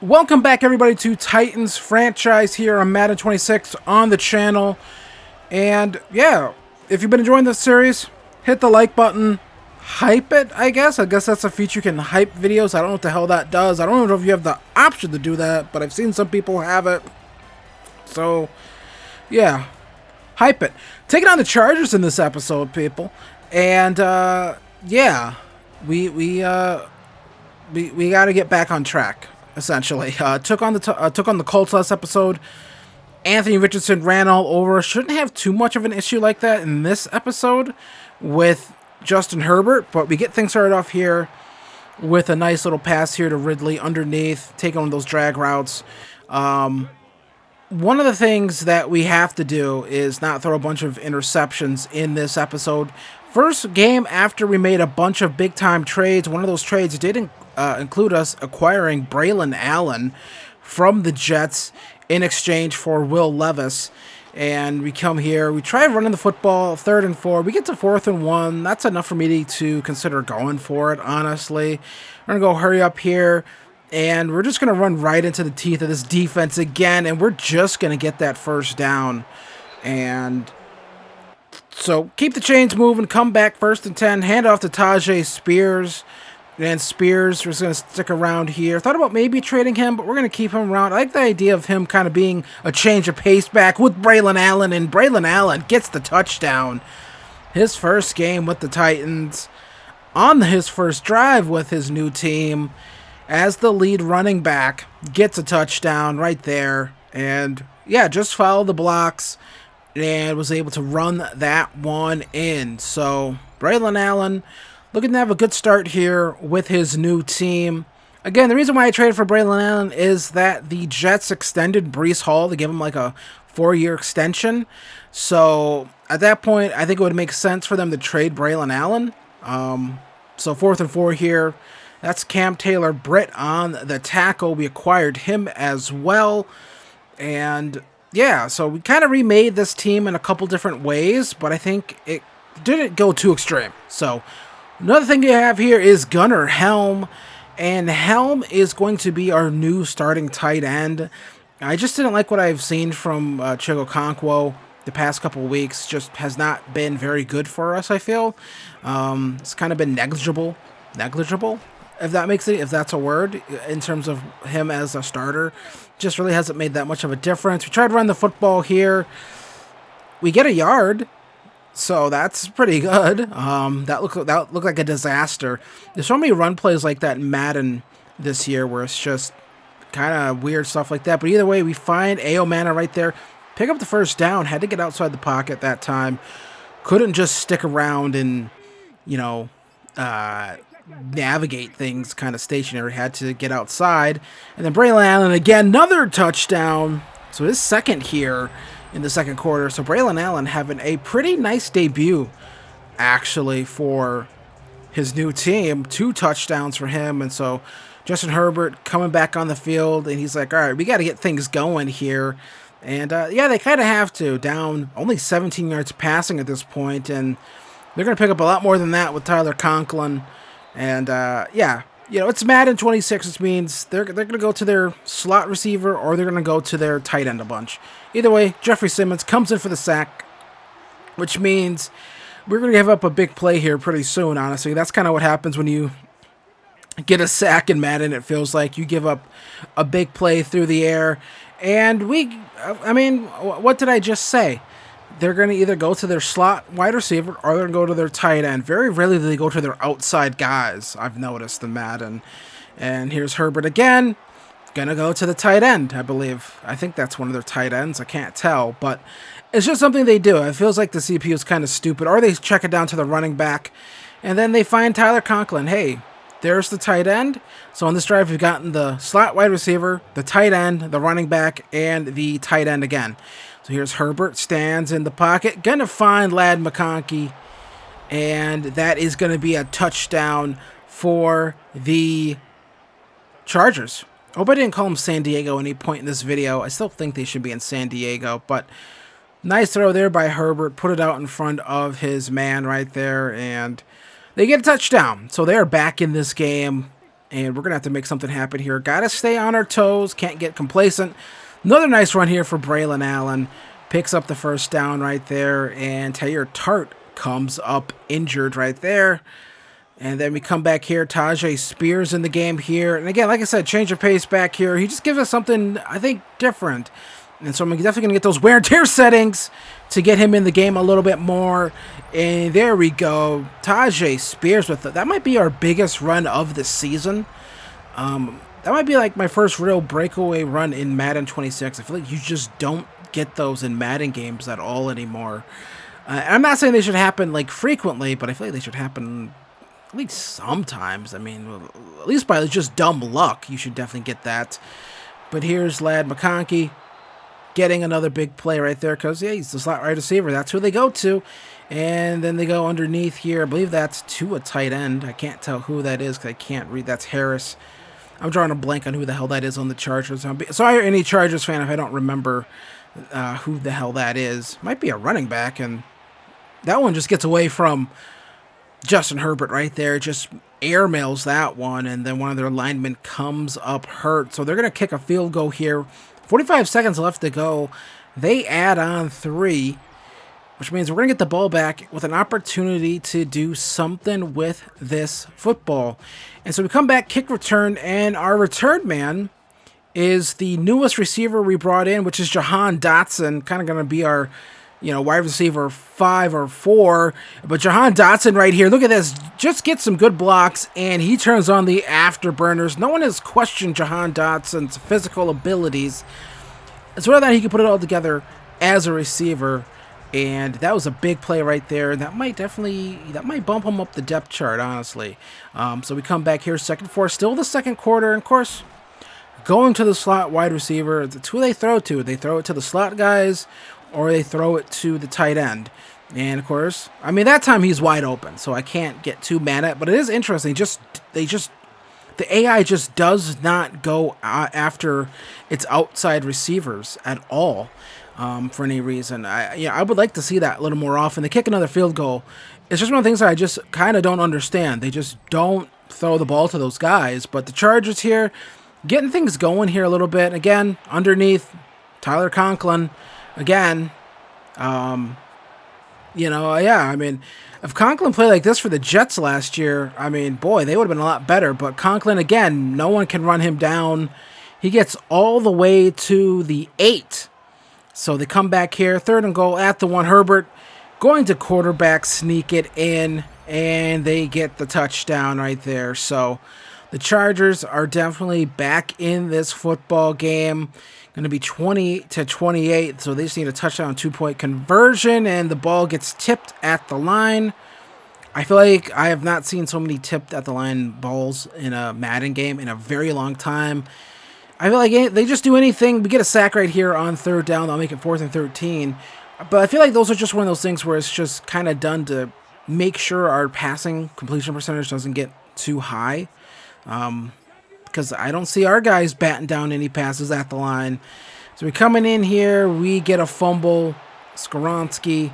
Welcome back, everybody, to Titans franchise here on Madden 26 on the channel. And yeah, if you've been enjoying this series, hit the like button, hype it, I guess. I guess that's a feature you can hype videos. I don't know what the hell that does. I don't know if you have the option to do that, but I've seen some people have it. So yeah, hype it. Taking on the Chargers in this episode, people. And yeah, we got to get back on track. Essentially, took on the Colts last episode. Anthony Richardson ran all over. Shouldn't have too much of an issue like that in this episode with Justin Herbert, but we get things started off here with a nice little pass here to Ridley underneath, taking on those drag routes. One of the things that we have to do is not throw a bunch of interceptions in this episode. First game after we made a bunch of big-time trades. One of those trades did include us acquiring Braelon Allen from the Jets in exchange for Will Levis. And we come here, we try running the football, 3rd and 4. We get to 4th and 1. That's enough for me to consider going for it, honestly. We're going to go hurry up here, and we're just going to run right into the teeth of this defense again, and we're just going to get that first down. And so keep the chains moving, come back 1st and 10, hand off to Tajay Spears. And Spears was going to stick around here. Thought about maybe trading him, but we're going to keep him around. I like the idea of him kind of being a change of pace back with Braelon Allen, and Braelon Allen gets the touchdown. His first game with the Titans, on his first drive with his new team, as the lead running back, gets a touchdown right there. And yeah, just followed the blocks and was able to run that one in. So Braelon Allen looking to have a good start here with his new team. Again, the reason why I traded for Braelon Allen is that the Jets extended Breece Hall to give him like a 4-year extension. So at that point, I think it would make sense for them to trade Braelon Allen. So 4th and 4 here. That's Cam Taylor-Britt on the tackle. We acquired him as well. And yeah, so we kind of remade this team in a couple different ways, but I think it didn't go too extreme. So another thing you have here is Gunnar Helm, and Helm is going to be our new starting tight end. I just didn't like what I've seen from Chigokonkwo the past couple weeks. Just has not been very good for us, I feel. It's kind of been negligible, if that makes it, if that's a word, in terms of him as a starter. Just really hasn't made that much of a difference. We tried to run the football here. We get a yard. So that's pretty good. That looked like a disaster. There's so many run plays like that in Madden this year where it's just kind of weird stuff like that. But either way, we find Aomana right there. Pick up the first down. Had to get outside the pocket that time. Couldn't just stick around and, navigate things kind of stationary. Had to get outside. And then Braelon Allen again, another touchdown. So his second here in the second quarter. So Braelon Allen having a pretty nice debut, actually, for his new team. 2 touchdowns for him. And so Justin Herbert coming back on the field, and he's like, all right, we got to get things going here. And yeah, they kind of have to. Down only 17 yards passing at this point, and they're going to pick up a lot more than that with Tyler Conklin. And yeah, it's Madden 26, which means they're going to go to their slot receiver or they're going to go to their tight end a bunch. Either way, Jeffrey Simmons comes in for the sack, which means we're going to give up a big play here pretty soon, honestly. That's kind of what happens when you get a sack in Madden. It feels like you give up a big play through the air. And what did I just say? They're going to either go to their slot wide receiver or they're going to go to their tight end. Very rarely do they go to their outside guys, I've noticed in Madden. And here's Herbert again. Going to go to the tight end, I believe. I think that's one of their tight ends. I can't tell. But it's just something they do. It feels like the CPU is kind of stupid. Or they check it down to the running back. And then they find Tyler Conklin. Hey, there's the tight end. So on this drive, we've gotten the slot wide receiver, the tight end, the running back, and the tight end again. So here's Herbert, stands in the pocket, going to find Ladd McConkey, and that is going to be a touchdown for the Chargers. I hope I didn't call them San Diego at any point in this video. I still think they should be in San Diego, but nice throw there by Herbert. Put it out in front of his man right there, and they get a touchdown. So they're back in this game. and we're going to have to make something happen here. Got to stay on our toes. Can't get complacent. Another nice run here for Braelon Allen. Picks up the first down right there, and Tyler Tart comes up injured right there. And then we come back here. Tajay Spears in the game here. And again, like I said, change of pace back here. He just gives us something, I think, different. And so I'm definitely going to get those wear and tear settings to get him in the game a little bit more. And there we go. Tajay Spears with it. That might be our biggest run of the season. That might be like my first real breakaway run in Madden 26. I feel like you just don't get those in Madden games at all anymore. I'm not saying they should happen like frequently, but I feel like they should happen at least sometimes. I mean, at least by just dumb luck, you should definitely get that. But here's Ladd McConkey getting another big play right there because, yeah, he's the slot wide receiver. That's who they go to. And then they go underneath here. I believe that's to a tight end. I can't tell who that is because I can't read. That's Harris. I'm drawing a blank on who the hell that is on the Chargers. Sorry, any Chargers fan, if I don't remember who the hell that is. Might be a running back, and that one just gets away from Justin Herbert right there, just airmails that one, and then one of their linemen comes up hurt. So they're going to kick a field goal here. 45 seconds left to go. They add on 3, which means we're going to get the ball back with an opportunity to do something with this football. And so we come back, kick return, and our return man is the newest receiver we brought in, which is Jahan Dotson, kind of going to be our wide receiver 5 or 4. But Jahan Dotson right here, look at this, just gets some good blocks, and he turns on the afterburners. No one has questioned Jahan Dotson's physical abilities. It's whether or not he can put it all together as a receiver, and that was a big play right there. That might bump him up the depth chart, honestly. So we come back here, second 4, still the second quarter, and of course, going to the slot wide receiver. It's who they throw to. They throw it to the slot guys, or they throw it to the tight end. And of course, I mean, that time he's wide open, so I can't get too mad at it. But it is interesting. The AI just does not go after its outside receivers at all for any reason. I would like to see that a little more often. They kick another field goal. It's just one of the things that I just kind of don't understand. They just don't throw the ball to those guys. But the Chargers here, getting things going here a little bit. Again, underneath, Tyler Conklin. Again, I mean, if Conklin played like this for the Jets last year, I mean, boy, they would have been a lot better. But Conklin, again, no one can run him down. He gets all the way to the 8. So they come back here, 3rd and goal at the 1. Herbert going to quarterback, sneak it in, and they get the touchdown right there. So the Chargers are definitely back in this football game. Going to be 20-28, so they just need a touchdown 2-point conversion, and the ball gets tipped at the line. I feel like I have not seen so many tipped at the line balls in a Madden game in a very long time. I feel like they just do anything. We get a sack right here on 3rd down. They'll make it 4th and 13. But I feel like those are just one of those things where it's just kind of done to make sure our passing completion percentage doesn't get too high. Because I don't see our guys batting down any passes at the line. So we're coming in here. We get a fumble. Skoronski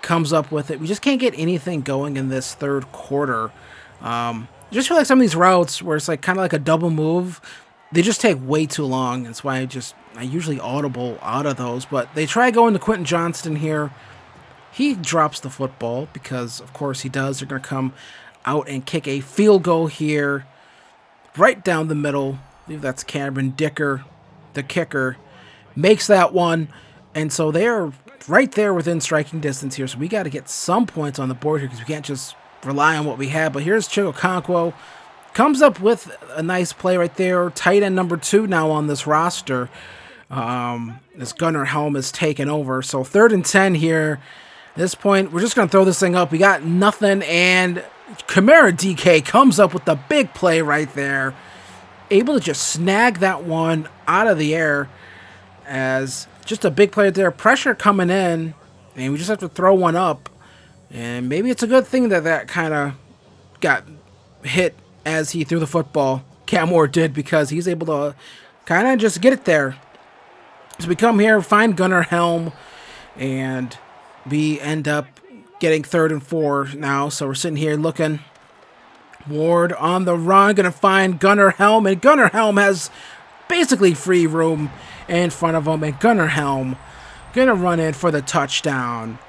comes up with it. We just can't get anything going in this 3rd quarter. Just feel like some of these routes where it's like kind of like a double move, they just take way too long. That's why I usually audible out of those. But they try going to Quentin Johnston here. He drops the football because, of course, he does. They're going to come out and kick a field goal here. Right down the middle. I believe that's Cameron Dicker, the kicker, makes that one. And so they're right there within striking distance here. So we got to get some points on the board here because we can't just rely on what we have. But here's Chigokonkwo. Comes up with a nice play right there. Tight end number 2 now on this roster. As Gunnar Helm is taken over. So 3rd and 10 here. At this point, we're just going to throw this thing up. We got nothing, and Kamara DK comes up with the big play right there. Able to just snag that one out of the air as just a big play there. Pressure coming in, and we just have to throw one up. And maybe it's a good thing that kind of got hit as he threw the football. Cam Moore did, because he's able to kind of just get it there. So we come here, find Gunnar Helm, and we end up getting 3rd and 4 now. So we're sitting here looking. Ward on the run, gonna find Gunnar Helm, and Gunnar Helm has basically free room in front of him, and Gunnar Helm gonna run in for the touchdown.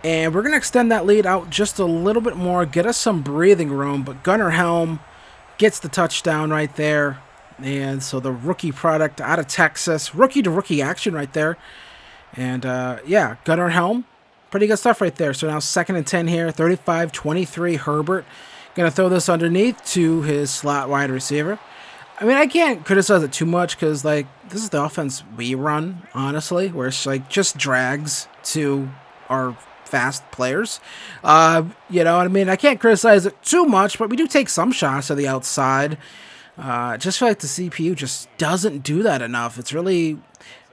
And we're gonna extend that lead out just a little bit more, get us some breathing room, but Gunnar Helm gets the touchdown right there. And so the rookie product out of Texas, rookie to rookie action right there. And yeah, Gunnar Helm, pretty good stuff right there. So now 2nd and 10 here, 35-23 Herbert. Going to throw this underneath to his slot wide receiver. I mean, I can't criticize it too much because, like, this is the offense we run, honestly, where it's, like, just drags to our fast players. You know what I mean? I can't criticize it too much, but we do take some shots to the outside. Just feel like the CPU just doesn't do that enough. It's really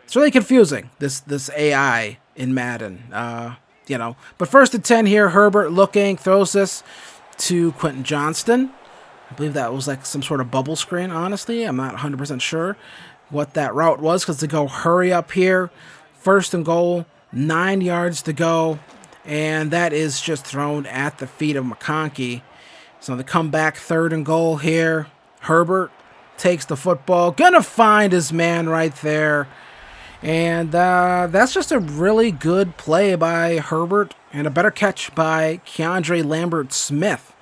confusing, this AI in Madden. You know, but 1st and 10 here, Herbert looking, throws this to Quentin Johnston. I believe that was like some sort of bubble screen, honestly. I'm not 100% sure what that route was because they go hurry up here. 1st and goal, 9 yards to go. And that is just thrown at the feet of McConkey. So they come back 3rd and goal here. Herbert takes the football. Gonna find his man right there. And that's just a really good play by Herbert and a better catch by Keandre Lambert-Smith.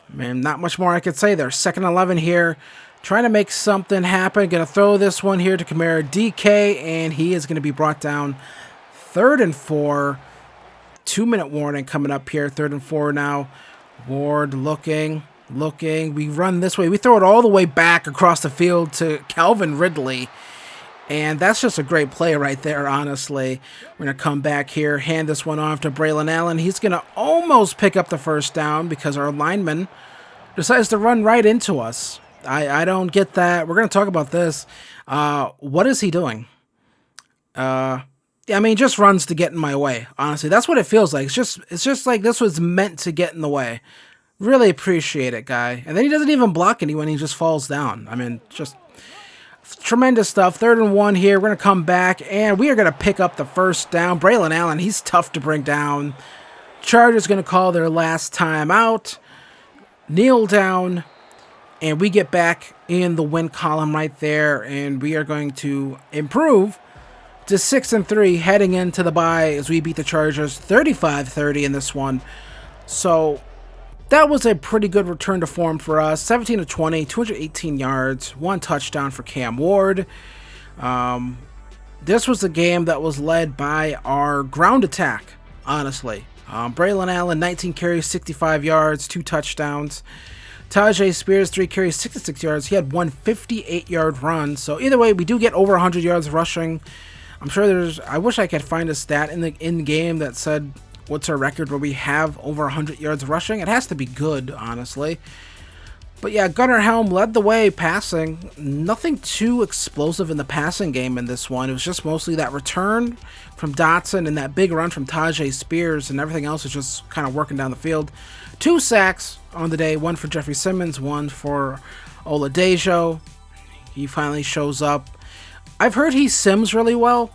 Man, not much more I could say there. 2nd and 11 here. Trying to make something happen. Going to throw this one here to Kamara DK, and he is going to be brought down. 3rd and 4. 2-minute warning coming up here. 3rd and 4 now. Ward looking. We run this way. We throw it all the way back across the field to Calvin Ridley. And that's just a great play right there, honestly. We're going to come back here, hand this one off to BRAELON Allen. He's going to almost pick up the 1st down because our lineman decides to run right into us. I don't get that. We're going to talk about this. What is he doing? I mean, just runs to get in my way, honestly. That's what it feels like. It's just like this was meant to get in the way. Really appreciate it, guy. And then he doesn't even block anyone. He just falls down. I mean, just tremendous stuff. 3rd and 1 here. We're going to come back, and we are going to pick up the 1st down. BRAELON Allen, he's tough to bring down. Chargers going to call their last time out. Kneel down, and we get back in the win column right there, and we are going to improve to 6 and 3 heading into the bye as we beat the Chargers 35-30 in this one. So that was a pretty good return to form for us. 17 of 20, 218 yards, 1 touchdown for Cam Ward. This was a game that was led by our ground attack, honestly. BRAELON Allen, 19 carries, 65 yards, 2 touchdowns. Tyjae Spears, 3 carries, 66 yards. He had 1 58-yard run. So either way, we do get over 100 yards rushing. I'm sure I wish I could find a stat in the game that said what's our record where we have over 100 yards rushing. It has to be good, honestly. But yeah, Gunnar Helm led the way passing. Nothing too explosive in the passing game in this one. It was just mostly that return from Dotson and that big run from Tyjae Spears, and everything else was just kind of working down the field. 2 sacks on the day, 1 for Jeffrey Simmons, 1 for Oladejo. He finally shows up. I've heard he sims really well.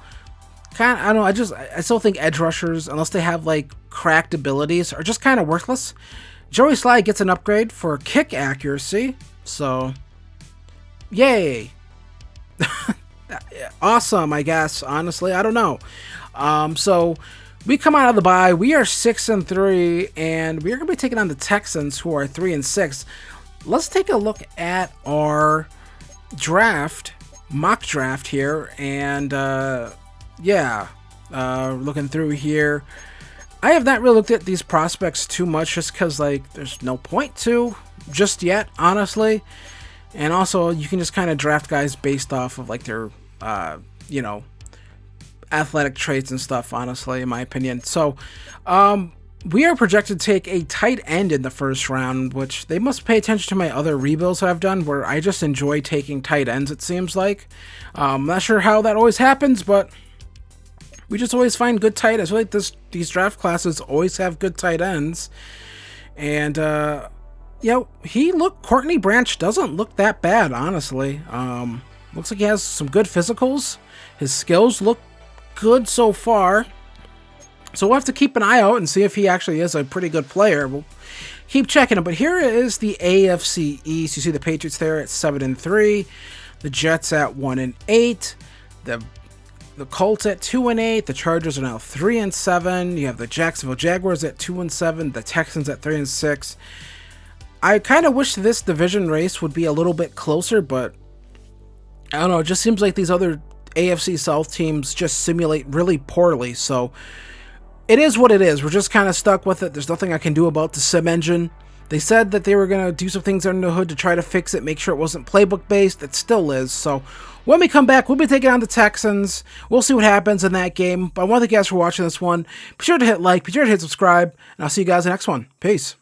I don't know, I still think edge rushers, unless they have like cracked abilities, are just kind of worthless. Joey Sly gets an upgrade for kick accuracy, so yay. Awesome, I guess, honestly, I don't know. So we come out of the bye, we are 6 and 3, and we're going to be taking on the Texans, who are 3 and 6. Let's take a look at our mock draft here, and looking through here, I have not really looked at these prospects too much just because, like, there's no point to just yet, honestly. And also, you can just kind of draft guys based off of, like, their, athletic traits and stuff, honestly, in my opinion. So, we are projected to take a tight end in the 1st round, which they must pay attention to my other rebuilds I've done, where I just enjoy taking tight ends, it seems like. I'm not sure how that always happens, but we just always find good tight ends. I feel like these draft classes always have good tight ends. And, Courtney Branch doesn't look that bad, honestly. Looks like he has some good physicals. His skills look good so far. So we'll have to keep an eye out and see if he actually is a pretty good player. We'll keep checking them. But here is the AFC East. You see the Patriots there at 7-3, the Jets at 1-8, the Colts at 2-8, the Chargers are now 3-7. You have the Jacksonville Jaguars at 2-7, the Texans at 3-6. I kind of wish this division race would be a little bit closer, but I don't know. It just seems like these other AFC South teams just simulate really poorly. So it is what it is. We're just kind of stuck with it. There's nothing I can do about the sim engine. They said that they were going to do some things under the hood to try to fix it, make sure it wasn't playbook based. It still is. So when we come back, we'll be taking on the Texans. We'll see what happens in that game. But I want to thank you guys for watching this one. Be sure to hit like, be sure to hit subscribe, and I'll see you guys in the next one. Peace.